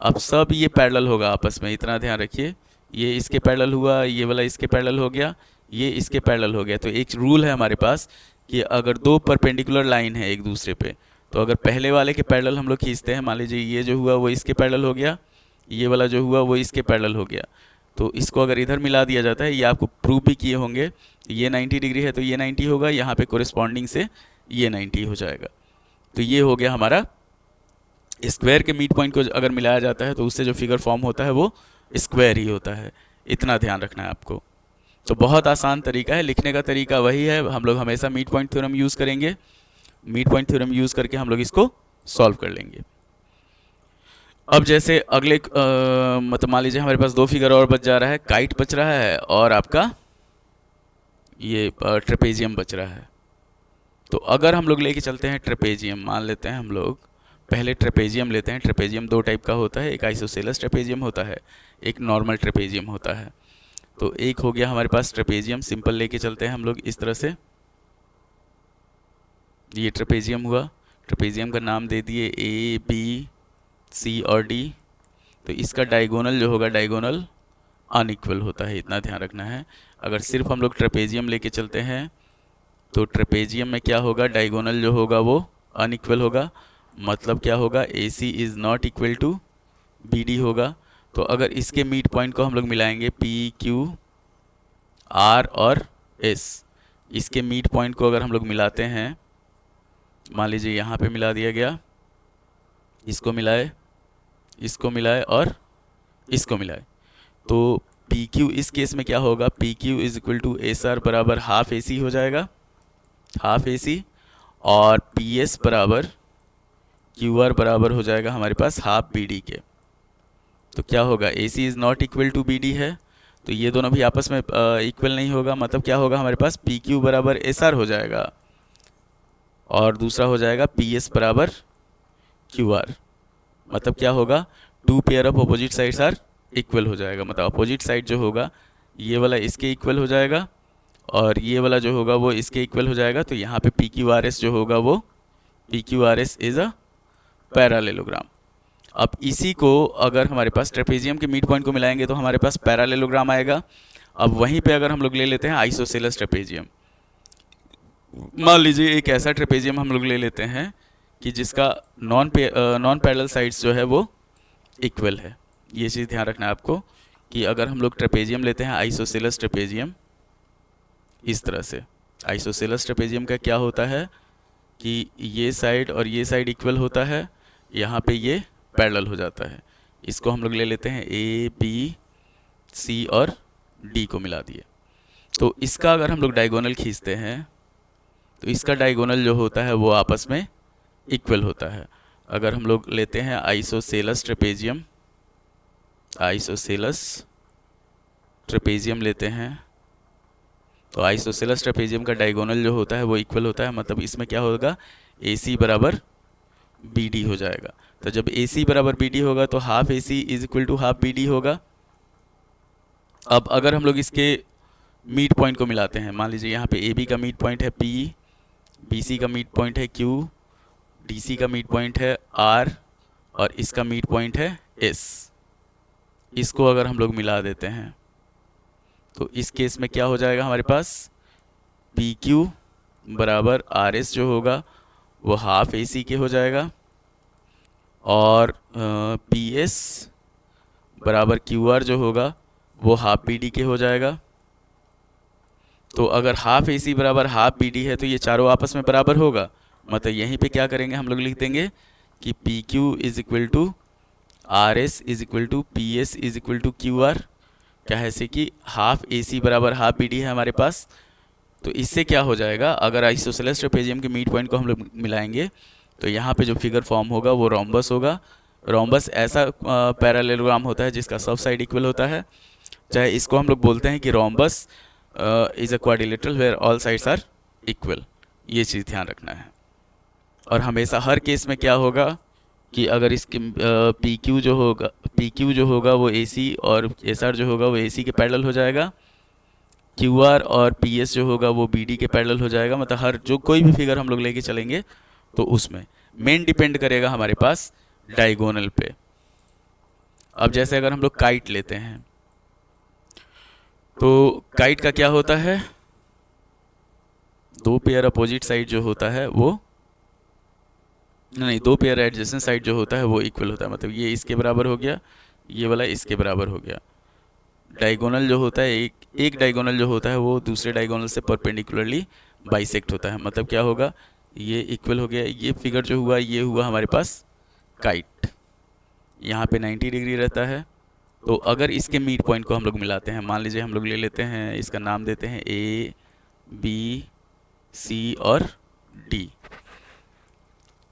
अब सब ये पैरेलल होगा आपस में, इतना ध्यान रखिए, ये इसके पैरेलल हुआ, ये वाला इसके पैरेलल हो गया, ये इसके पैरेलल हो गया। तो एक रूल है हमारे पास कि अगर दो परपेंडिकुलर लाइन है एक दूसरे पे, तो अगर पहले वाले के पैरेलल हम लोग खींचते हैं, मान लीजिए ये जो हुआ वो इसके पैरेलल हो गया, ये वाला जो हुआ वो इसके पैरेलल हो गया, तो इसको अगर इधर मिला दिया जाता है, ये आपको प्रूव भी किए होंगे, ये 90 डिग्री है तो ये 90 होगा, यहाँ पे कोरिस्पॉन्डिंग से ये 90 हो जाएगा। तो ये हो गया हमारा स्क्वायर के मिड पॉइंट को अगर मिलाया जाता है तो उससे जो फिगर फॉर्म होता है वो स्क्वायर ही होता है। इतना ध्यान रखना है आपको। तो बहुत आसान तरीका है, लिखने का तरीका वही है। हम लोग हमेशा मिड पॉइंट थ्योरम यूज़ करेंगे, मिड पॉइंट थ्योरम यूज़ करके हम लोग इसको सॉल्व कर लेंगे। अब जैसे अगले मतलब मान लीजिए हमारे पास दो फिगर और बच जा रहा है, काइट बच रहा है और आपका ये ट्रेपेजियम बच रहा है। तो अगर हम लोग लेके चलते हैं ट्रेपेजियम, मान लेते हैं हम लोग पहले ट्रेपेजियम लेते हैं। ट्रेपेजियम दो टाइप का होता है, एक आइसोसेलेस ट्रेपेजियम होता है, एक नॉर्मल ट्रेपेजियम होता है। तो एक हो गया हमारे पास ट्रेपेजियम, सिंपल लेके चलते हैं हम लोग इस तरह से, ये ट्रेपेजियम हुआ। ट्रेपेजियम का नाम दे दिए ए बी सी और डी। तो इसका डायगोनल जो होगा, डायगोनल अनइक्वल होता है, इतना ध्यान रखना है। अगर सिर्फ हम लोग ट्रेपेजियम लेके चलते हैं तो ट्रेपेजियम में क्या होगा, डायगोनल जो होगा वो अनइक्वल होगा, मतलब क्या होगा, A C is not equal to B D होगा। तो अगर इसके मिड पॉइंट को हम लोग मिलाएंगे पी क्यू आर और एस, इसके मिड पॉइंट को अगर हम लोग मिलाते हैं, मान लीजिए यहाँ पे मिला दिया गया, इसको मिलाए, इसको मिलाए और इसको मिलाए, तो पी क्यू इस केस में क्या होगा, P Q is equal to S R बराबर हाफ ए सी हो जाएगा, हाफ ए सी, और पी एस बराबर क्यू आर बराबर हो जाएगा हमारे पास हाफ बी डी के। तो क्या होगा, A C is not equal to B D है, तो ये दोनों भी आपस में इक्वल नहीं होगा, मतलब क्या होगा हमारे पास पी क्यू बराबर एस आर हो जाएगा, और दूसरा हो जाएगा पी एस बराबर क्यू आर। मतलब क्या होगा, two pair of opposite sides are equal हो जाएगा, मतलब अपोजिट साइड जो होगा ये वाला इसके इक्वल हो जाएगा और ये वाला जो होगा वो इसके इक्वल हो जाएगा। तो यहाँ पे पी क्यू आर एस जो होगा वो P Q R S is a parallelogram. अब इसी को अगर हमारे पास ट्रेपेजियम के मिड पॉइंट को मिलाएंगे तो हमारे पास पैरालेलोग्राम आएगा। अब वहीं पे अगर हम लोग ले लेते हैं आइसोसेलस ट्रेपेजियम, मान लीजिए एक ऐसा ट्रेपेजियम हम लोग ले लेते हैं कि जिसका नॉन पैरेलल साइड्स जो है वो इक्वल है। ये चीज़ ध्यान रखना है आपको कि अगर हम लोग ट्रेपेजियम लेते हैं आइसोसेलस ट्रेपेजियम, इस तरह से आइसोसेलस ट्रेपेजियम का क्या होता है कि ये साइड और ये साइड इक्वल होता है, यहाँ पे ये पैरेलल हो जाता है। इसको हम लोग ले लेते हैं ए बी सी और डी को मिला दिए, तो इसका अगर हम लोग डायगोनल खींचते हैं तो इसका डायगोनल जो होता है वो आपस में इक्वल होता है। अगर हम लोग लेते हैं आइसोसेलस ट्रेपेजियम, आइसोसेलस ट्रेपेजियम लेते हैं तो आइसोसेलस ट्रेपेजियम का डायगोनल जो होता है वो इक्वल होता है, मतलब इसमें क्या होगा, ए सी बराबर बी डी हो जाएगा। तो जब ए सी बराबर बी डी होगा तो half A C is equal to half B D होगा। अब अगर हम लोग इसके मिड पॉइंट को मिलाते हैं, मान लीजिए यहाँ पे ए बी का मिड पॉइंट है पी, बी सी का मिड पॉइंट है क्यू, डी सी का मिड पॉइंट है आर, और इसका मिड पॉइंट है एस। इसको अगर हम लोग मिला देते हैं तो इस केस में क्या हो जाएगा हमारे पास, पी क्यू बराबर आर एस जो होगा वो हाफ ए सी के हो जाएगा, और पी एस बराबर क्यू आर जो होगा वो हाफ बी डी के हो जाएगा। तो अगर हाफ ए सी बराबर हाफ बी डी है तो ये चारों आपस में बराबर होगा, मतलब यहीं पे क्या करेंगे हम लोग लिख देंगे कि P Q is equal to R S is equal to P S is equal to Q R. क्या है ऐसे कि हाफ ए सी बराबर हाफ बी डी है हमारे पास, तो इससे क्या हो जाएगा, अगर आइसोसेलस ट्रेपेजियम के मिड पॉइंट को हम लोग मिलाएंगे तो यहाँ पे जो फिगर फॉर्म होगा वो रोम्बस होगा। रोम्बस ऐसा पैरालेलोग्राम होता है जिसका सब साइड इक्वल होता है, चाहे इसको हम लोग बोलते हैं कि rhombus is a quadrilateral where all sides are equal. ये चीज़ ध्यान रखना है। और हमेशा हर केस में क्या होगा कि अगर इसके पी क्यू जो होगा वो ए सी और एस आर जो होगा वो ए सी के पैरेलल हो जाएगा, क्यू आर और पी एस जो होगा वो बी डी के पैरेलल हो जाएगा। मतलब हर जो कोई भी फिगर हम लोग लेके चलेंगे तो उसमें मेन डिपेंड करेगा हमारे पास डायगोनल पे। अब जैसे अगर हम लोग काइट लेते हैं तो काइट का क्या होता है, दो पेयर अपोजिट साइड जो होता है वो नहीं, दो पेयर एडजेसेंट साइड जो होता है वो इक्वल होता है, मतलब ये इसके बराबर हो गया, ये वाला इसके बराबर हो गया। डायगोनल जो होता है एक डायगोनल जो होता है वो दूसरे डायगोनल से परपेंडिकुलरली बाइसेक्ट होता है, मतलब क्या होगा, ये इक्वल हो गया। ये फिगर जो हुआ ये हुआ हमारे पास काइट, यहाँ पे 90 डिग्री रहता है। तो अगर इसके मिड पॉइंट को हम लोग मिलाते हैं, मान लीजिए हम लोग ले लेते हैं, इसका नाम देते हैं ए बी सी और डी,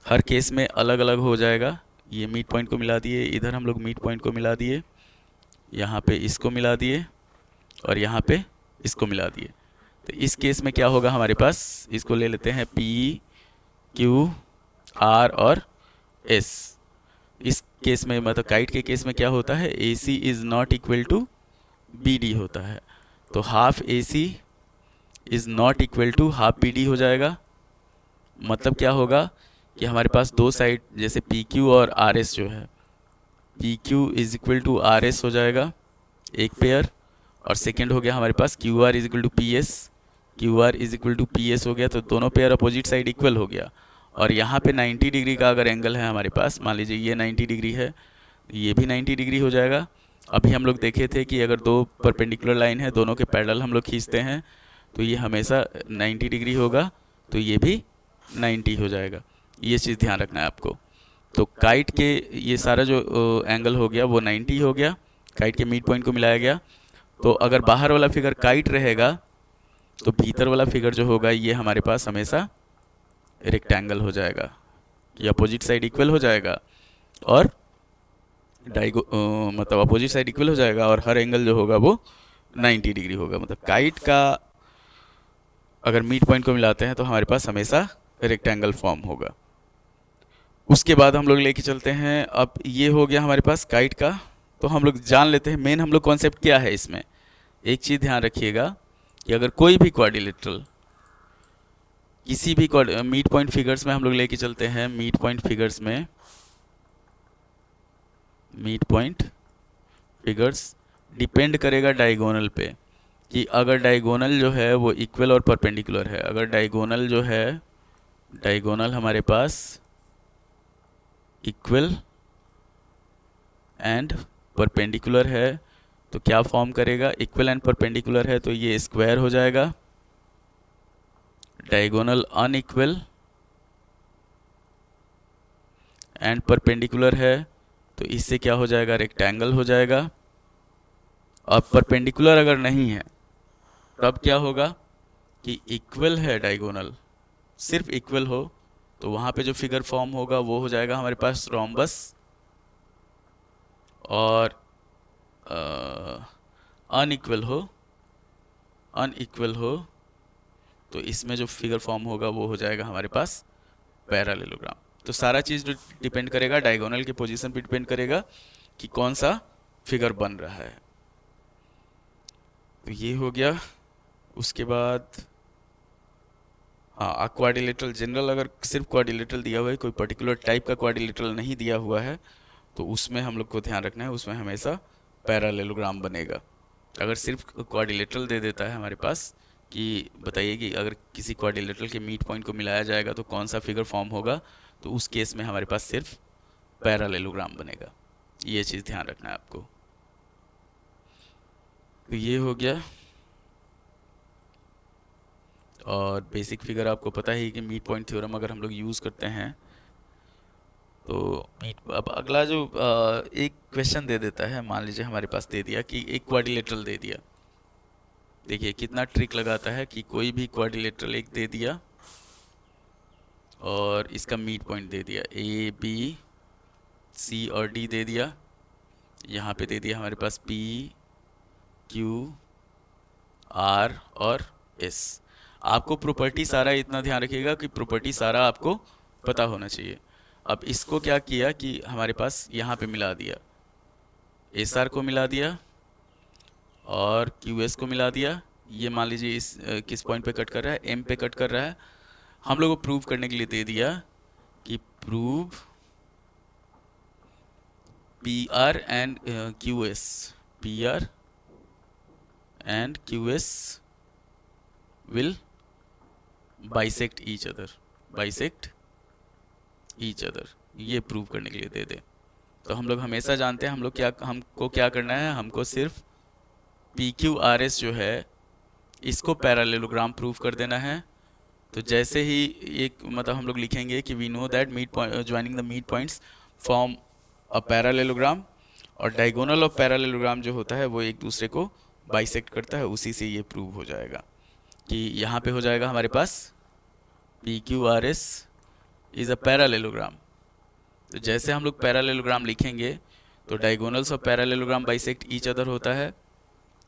हर केस में अलग अलग हो जाएगा। ये मिड पॉइंट को मिला दिए, इधर हम लोग मिड पॉइंट को मिला दिए, यहाँ पे इसको मिला दिए और यहाँ पे इसको मिला दिए। तो इस केस में क्या होगा हमारे पास, इसको ले लेते हैं पी क्यू आर और एस। इस केस में मतलब काइट के केस में क्या होता है, A C is not equal to B D होता है, तो half A C is not equal to half B D हो जाएगा। मतलब क्या होगा कि हमारे पास दो साइड जैसे पी क्यू और आर एस जो है, P Q is equal to R S हो जाएगा एक पेयर, और सेकेंड हो गया हमारे पास Q R is equal to P S, Q R is equal to P S हो गया। तो दोनों पेयर अपोजिट साइड इक्वल हो गया। और यहाँ पे 90 डिग्री का अगर एंगल है हमारे पास, मान लीजिए ये 90 डिग्री है, ये भी 90 डिग्री हो जाएगा। अभी हम लोग देखे थे कि अगर दो परपेंडिकुलर लाइन है दोनों के पैरेलल हम लोग खींचते हैं तो ये हमेशा 90 डिग्री होगा, तो ये भी 90 हो जाएगा। ये चीज़ ध्यान रखना है आपको। तो काइट के ये सारा जो एंगल हो गया वो 90 हो गया, काइट के मिड पॉइंट को मिलाया गया। तो अगर बाहर वाला फिगर काइट रहेगा तो भीतर वाला फिगर जो होगा ये हमारे पास हमेशा रेक्टेंगल हो जाएगा, ये अपोजिट साइड इक्वल हो जाएगा और मतलब अपोजिट साइड इक्वल हो जाएगा और हर एंगल जो होगा वो 90 डिग्री होगा। मतलब काइट का अगर मिड पॉइंट को मिलाते हैं तो हमारे पास हमेशा रेक्टेंगल फॉर्म होगा। उसके बाद हम लोग लेके चलते हैं, अब ये हो गया हमारे पास काइट का। तो हम लोग जान लेते हैं मेन हम लोग कॉन्सेप्ट क्या है इसमें। एक चीज़ ध्यान रखिएगा कि अगर कोई भी क्वाड्रिलेटरल किसी भी मिड पॉइंट फिगर्स में हम लोग लेके चलते हैं, मिड पॉइंट फिगर्स में मिड पॉइंट फिगर्स डिपेंड करेगा डायगोनल पे कि अगर डायगोनल जो है वो इक्वल और परपेंडिकुलर है। अगर डायगोनल जो है डायगोनल हमारे पास इक्वल एंड परपेंडिकुलर है तो क्या फॉर्म करेगा, इक्वल एंड परपेंडिकुलर है तो ये स्क्वायर हो जाएगा। डायगोनल अनइक्वल एंड परपेंडिकुलर है तो इससे क्या हो जाएगा, रेक्टेंगल हो जाएगा। अब परपेंडिकुलर अगर नहीं है तब क्या होगा कि इक्वल है डायगोनल, सिर्फ इक्वल हो तो वहाँ पे जो फिगर फॉर्म होगा वो हो जाएगा हमारे पास रोम्बस। और अनइक्वल हो तो इसमें जो फिगर फॉर्म होगा वो हो जाएगा हमारे पास पैरेललोग्राम। तो सारा चीज़ जो डिपेंड करेगा डायगोनल के पोजीशन पे डिपेंड करेगा कि कौन सा फिगर बन रहा है। तो ये हो गया। उसके बाद हाँ, क्वाड्रिलेटरल जनरल, अगर सिर्फ क्वाड्रिलेटरल दिया हुआ है, कोई पर्टिकुलर टाइप का क्वाड्रिलेटरल नहीं दिया हुआ है तो उसमें हम लोग को ध्यान रखना है, उसमें हमेशा पैरेललोग्राम बनेगा। अगर सिर्फ क्वाड्रिलेटरल दे देता है हमारे पास कि बताइए कि अगर किसी क्वाड्रिलेटरल के मिड पॉइंट को मिलाया जाएगा तो कौन सा फिगर फॉर्म होगा, तो उस केस में हमारे पास सिर्फ पैरेललोग्राम बनेगा। ये चीज़ ध्यान रखना है आपको। तो ये हो गया। और बेसिक फिगर आपको पता ही कि मिड पॉइंट थ्योरम अगर हम लोग यूज़ करते हैं तो अब अगला जो एक क्वेश्चन दे देता है, मान लीजिए हमारे पास दे दिया कि एक क्वाड्रिलेटरल दे दिया। देखिए कितना ट्रिक लगाता है कि कोई भी क्वाड्रिलेटरल एक दे दिया और इसका मिड पॉइंट दे दिया, ए बी सी और डी दे दिया। यहाँ पे दे दिया हमारे पास पी क्यू आर और एस। आपको प्रॉपर्टी सारा इतना ध्यान रखिएगा कि प्रॉपर्टी सारा आपको पता होना चाहिए। अब इसको क्या किया कि हमारे पास यहाँ पे मिला दिया, एस आर को मिला दिया और क्यू एस को मिला दिया। ये मान लीजिए इस किस पॉइंट पे कट कर रहा है, एम पे कट कर रहा है। हम लोग को प्रूव करने के लिए दे दिया कि prove P R and Q S, P R and Q S will bisect each other, bisect each other, ये प्रूव करने के लिए दे दे। तो हम लोग हमेशा जानते हैं हमको क्या करना है, हमको सिर्फ पी क्यू आर एस जो है इसको पैरेललोग्राम प्रूव कर देना है। तो जैसे ही एक मतलब हम लोग लिखेंगे कि we know that mid point joining the mid points form a parallelogram, और डायगोनल ऑफ पैरेललोग्राम जो होता है वो एक दूसरे को बाइसेक्ट करता है, उसी से ये प्रूव हो जाएगा कि यहाँ पे हो जाएगा हमारे पास P Q R S is a parallelogram. तो जैसे हम लोग पैरेललोग्राम लिखेंगे तो diagonals of parallelogram bisect each other होता है,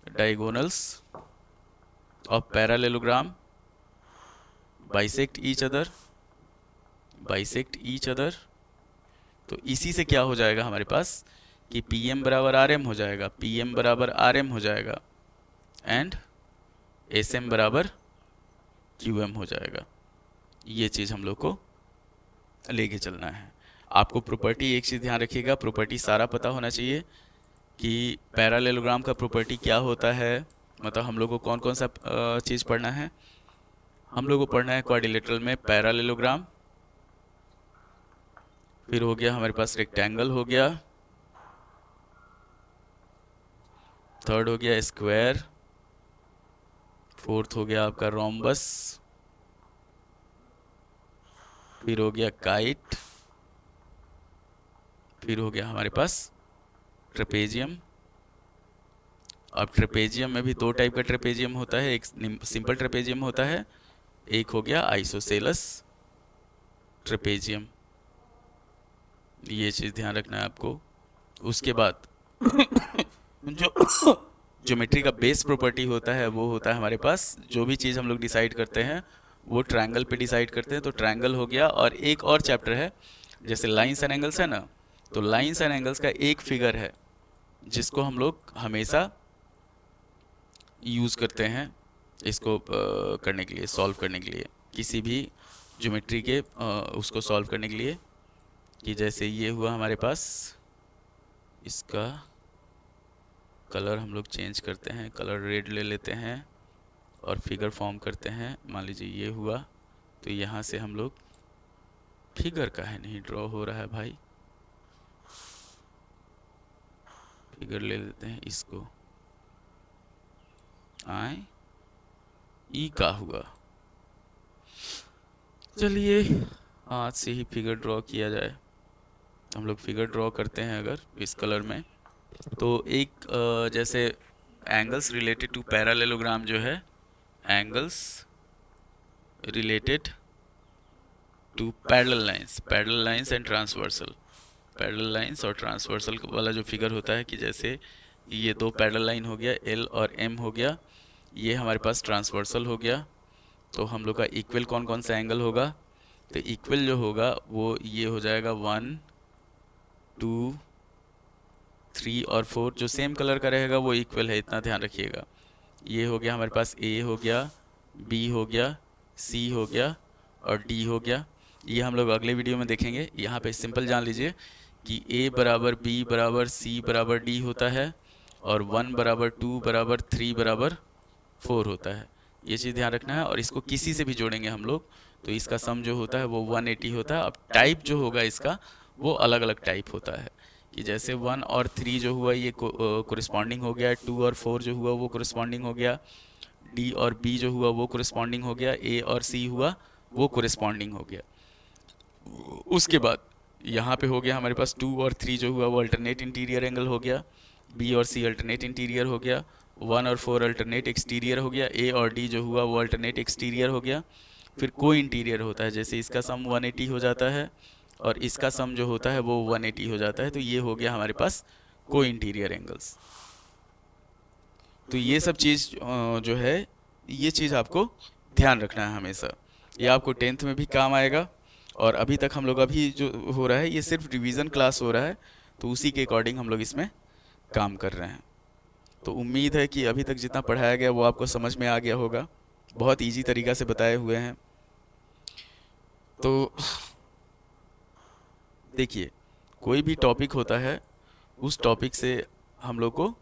diagonals of parallelogram bisect each other, bisect each other. तो इसी से क्या हो जाएगा हमारे पास कि पी एम बराबर आर एम हो जाएगा, पी एम बराबर आर एम हो जाएगा एंड एस एम बराबर क्यू एम हो जाएगा। ये चीज़ हम लोग को लेके चलना है। आपको प्रॉपर्टी एक चीज़ ध्यान रखिएगा, प्रॉपर्टी सारा पता होना चाहिए कि पैरेललोग्राम का प्रॉपर्टी क्या होता है। मतलब हम लोग को कौन कौन सा चीज़ पढ़ना है, हम लोग को पढ़ना है क्वाड्रिलेटरल में पैरेललोग्राम, फिर हो गया हमारे पास रेक्टेंगल हो गया, थर्ड हो गया स्क्वायर, फोर्थ हो गया आपका रोम्बस, फिर हो गया काइट, फिर हो गया हमारे पास ट्रेपेजियम, अब ट्रेपेजियम में भी दो टाइप का ट्रेपेजियम होता है, एक सिंपल ट्रेपेजियम होता है, एक हो गया आइसोसेलस ट्रेपेजियम। ये चीज़ ध्यान रखना है आपको। उसके बाद जो ज्योमेट्री का बेस प्रॉपर्टी होता है वो होता है हमारे पास, जो भी चीज़ हम लोग डिसाइड करते हैं वो ट्रायंगल पे डिसाइड करते हैं, तो ट्रायंगल हो गया। और एक और चैप्टर है, जैसे लाइंस एंड एंगल्स है ना, तो लाइंस एंड एंगल्स का एक फिगर है जिसको हम लोग हमेशा यूज़ करते हैं इसको करने के लिए, सॉल्व करने के लिए, किसी भी ज्योमेट्री के उसको सॉल्व करने के लिए। कि जैसे ये हुआ हमारे पास, इसका कलर हम लोग चेंज करते हैं, कलर रेड ले लेते हैं और फिगर फॉर्म करते हैं। मान लीजिए ये हुआ, तो यहाँ से हम लोग फिगर का है नहीं ड्रॉ हो रहा है भाई, फिगर ले लेते हैं इसको, आए ई का हुआ। चलिए हाथ से ही फिगर ड्रॉ किया जाए। हम लोग फिगर ड्रॉ करते हैं अगर इस कलर में, तो एक जैसे एंगल्स रिलेटेड टू पैरेललोग्राम जो है, angles related to parallel lines and transversal, parallel lines और ट्रांसवर्सल वाला जो फिगर होता है, कि जैसे ये दो पैरेलल लाइन हो गया एल और एम हो गया, ये हमारे पास ट्रांसवर्सल हो गया। तो हम लोग का इक्वल कौन कौन सा एंगल होगा, तो इक्वल जो होगा वो ये हो जाएगा 1 2 3 और 4, जो सेम कलर का रहेगा वो इक्वल है, इतना ध्यान रखिएगा। ये हो गया हमारे पास, ए हो गया, बी हो गया, सी हो गया और डी हो गया। ये हम लोग अगले वीडियो में देखेंगे। यहाँ पे सिंपल जान लीजिए कि ए बराबर बी बराबर सी बराबर डी होता है, और 1 बराबर 2 बराबर 3 बराबर 4 होता है। ये चीज़ ध्यान रखना है। और इसको किसी से भी जोड़ेंगे हम लोग तो इसका सम जो होता है वो 180 होता है। अब टाइप जो होगा इसका वो अलग अलग टाइप होता है, कि जैसे 1 और 3 जो हुआ ये कोरिस्पॉन्डिंग हो गया, 2 और 4 जो हुआ वो कोरिस्पॉन्डिंग हो गया, डी और बी जो हुआ वो कोरिस्पॉन्डिंग हो गया, ए और सी हुआ वो कोरिस्पॉन्डिंग हो गया। उसके बाद यहाँ पे हो गया हमारे पास 2 और 3 जो हुआ वो अल्टरनेट इंटीरियर एंगल हो गया, बी और सी अल्टरनेट इंटीरियर हो गया, 1 और 4 अल्टरनेट एक्सटीरियर हो गया, ए और डी जो हुआ वो अल्टरनेट एक्सटीरियर हो गया। फिर को इंटीरियर होता है, जैसे इसका सम 180 हो जाता है और इसका सम जो होता है वो 180 हो जाता है, तो ये हो गया हमारे पास को इंटीरियर एंगल्स। तो ये सब चीज़ जो है, ये चीज़ आपको ध्यान रखना है हमेशा, ये आपको 10th में भी काम आएगा। और अभी तक हम लोग अभी जो हो रहा है ये सिर्फ रिवीजन क्लास हो रहा है, तो उसी के अकॉर्डिंग हम लोग इसमें काम कर रहे हैं। तो उम्मीद है कि अभी तक जितना पढ़ाया गया वो आपको समझ में आ गया होगा, बहुत इजी तरीक़ा से बताए हुए हैं। तो देखिए, कोई भी टॉपिक होता है उस टॉपिक से हम लोग को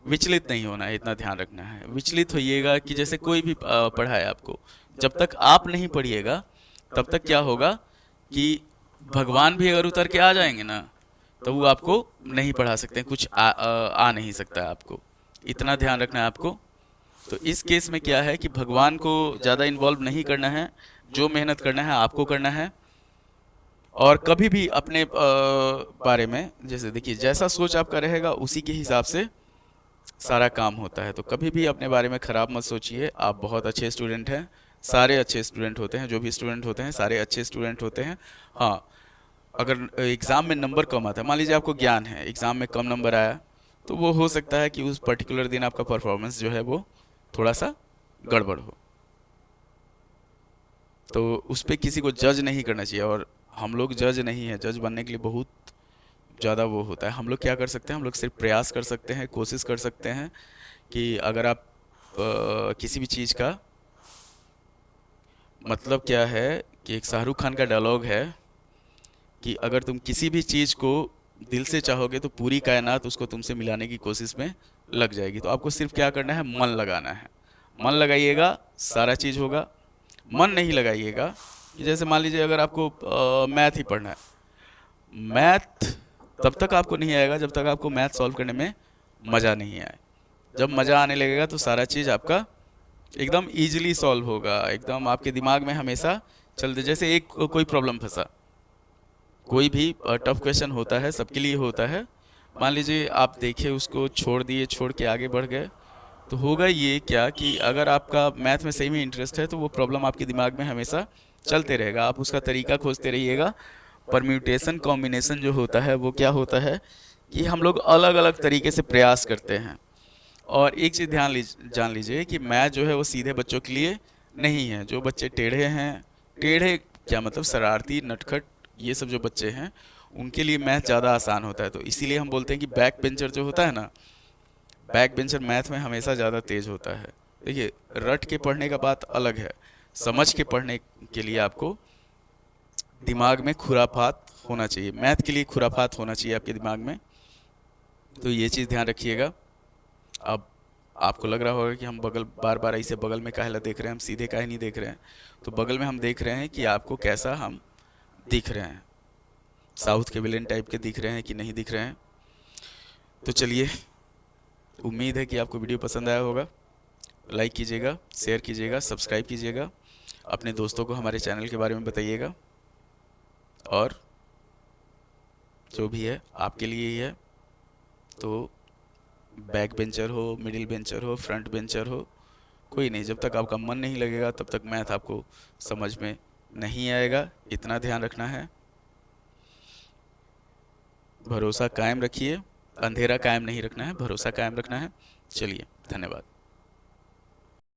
विचलित नहीं होना है, इतना ध्यान रखना है। विचलित होइएगा कि जैसे कोई भी पढ़ा है आपको, जब तक आप नहीं पढ़िएगा तब तक क्या होगा कि भगवान भी अगर उतर के आ जाएंगे ना तो वो आपको नहीं पढ़ा सकते, कुछ आ नहीं सकता है आपको, इतना ध्यान रखना है आपको। तो इस केस में क्या है कि भगवान को ज़्यादा इन्वॉल्व नहीं करना है, जो मेहनत करना है आपको करना है। और कभी भी अपने बारे में, जैसे देखिए जैसा सोच आपका रहेगा उसी के हिसाब से सारा काम होता है। तो कभी भी अपने बारे में ख़राब मत सोचिए। आप बहुत अच्छे स्टूडेंट हैं, सारे अच्छे स्टूडेंट होते हैं, जो भी स्टूडेंट होते हैं सारे अच्छे स्टूडेंट होते हैं। हाँ, अगर एग्ज़ाम में नंबर कम आता है, मान लीजिए आपको ज्ञान है, एग्ज़ाम में कम नंबर आया, तो वो हो सकता है कि उस पर्टिकुलर दिन आपका परफॉर्मेंस जो है वो थोड़ा सा गड़बड़ हो, तो उस पर किसी को जज नहीं करना चाहिए। और हम लोग जज नहीं है, जज बनने के लिए बहुत ज़्यादा वो होता है। हम लोग क्या कर सकते हैं, हम लोग सिर्फ प्रयास कर सकते हैं, कोशिश कर सकते हैं कि अगर आप किसी भी चीज़ का मतलब क्या है कि एक शाहरुख खान का डायलॉग है कि अगर तुम किसी भी चीज़ को दिल से चाहोगे तो पूरी कायनात उसको तुमसे मिलाने की कोशिश में लग जाएगी। तो आपको सिर्फ क्या करना है, मन लगाना है। मन लगाइएगा सारा चीज़ होगा। मन नहीं लगाइएगा, जैसे मान लीजिए अगर आपको मैथ ही पढ़ना है, मैथ तब तक आपको नहीं आएगा जब तक आपको मैथ सॉल्व करने में मज़ा नहीं आए। जब मज़ा आने लगेगा तो सारा चीज़ आपका एकदम ईजिली सॉल्व होगा, एकदम आपके दिमाग में हमेशा चलते। जैसे एक कोई प्रॉब्लम फंसा, कोई भी टफ क्वेश्चन होता है, सबके लिए होता है, मान लीजिए आप देखिए उसको छोड़ दिए, छोड़ के आगे बढ़ गए, तो होगा ये क्या कि अगर आपका मैथ में सही में इंटरेस्ट है तो वो प्रॉब्लम आपके दिमाग में हमेशा चलते रहेगा, आप उसका तरीका खोजते रहिएगा। परम्यूटेशन कॉम्बिनेशन जो होता है वो क्या होता है कि हम लोग अलग अलग तरीके से प्रयास करते हैं। और एक चीज़ जान लीजिए कि मैथ जो है वो सीधे बच्चों के लिए नहीं है। जो बच्चे टेढ़े हैं, टेढ़े क्या मतलब शरारती, नटखट, ये सब जो बच्चे हैं उनके लिए मैथ ज़्यादा आसान होता है। तो इसीलिए हम बोलते हैं कि बैक बेंचर जो होता है ना, बैक बेंचर मैथ में हमेशा ज़्यादा तेज होता है। देखिए, रट के पढ़ने का बात अलग है, समझ के पढ़ने के लिए आपको दिमाग में खुरापात होना चाहिए, मैथ के लिए खुरापात होना चाहिए आपके दिमाग में। तो ये चीज़ ध्यान रखिएगा। अब आपको लग रहा होगा कि हम बगल बार बार ऐसे बगल में काहे ला देख रहे हैं, हम सीधे काहे नहीं देख रहे हैं। तो बगल में हम देख रहे हैं कि आपको कैसा हम दिख रहे हैं, साउथ के विलेन टाइप के दिख रहे हैं कि नहीं दिख रहे हैं। तो चलिए, उम्मीद है कि आपको वीडियो पसंद आया होगा। लाइक कीजिएगा, शेयर कीजिएगा, सब्सक्राइब कीजिएगा, अपने दोस्तों को हमारे चैनल के बारे में बताइएगा। और जो भी है आपके लिए ही है। तो बैक बेंचर हो, मिडिल बेंचर हो, फ्रंट बेंचर हो, कोई नहीं, जब तक आपका मन नहीं लगेगा तब तक मैथ आपको समझ में नहीं आएगा। इतना ध्यान रखना है। भरोसा कायम रखिए, अंधेरा कायम नहीं रखना है, भरोसा कायम रखना है। चलिए, धन्यवाद।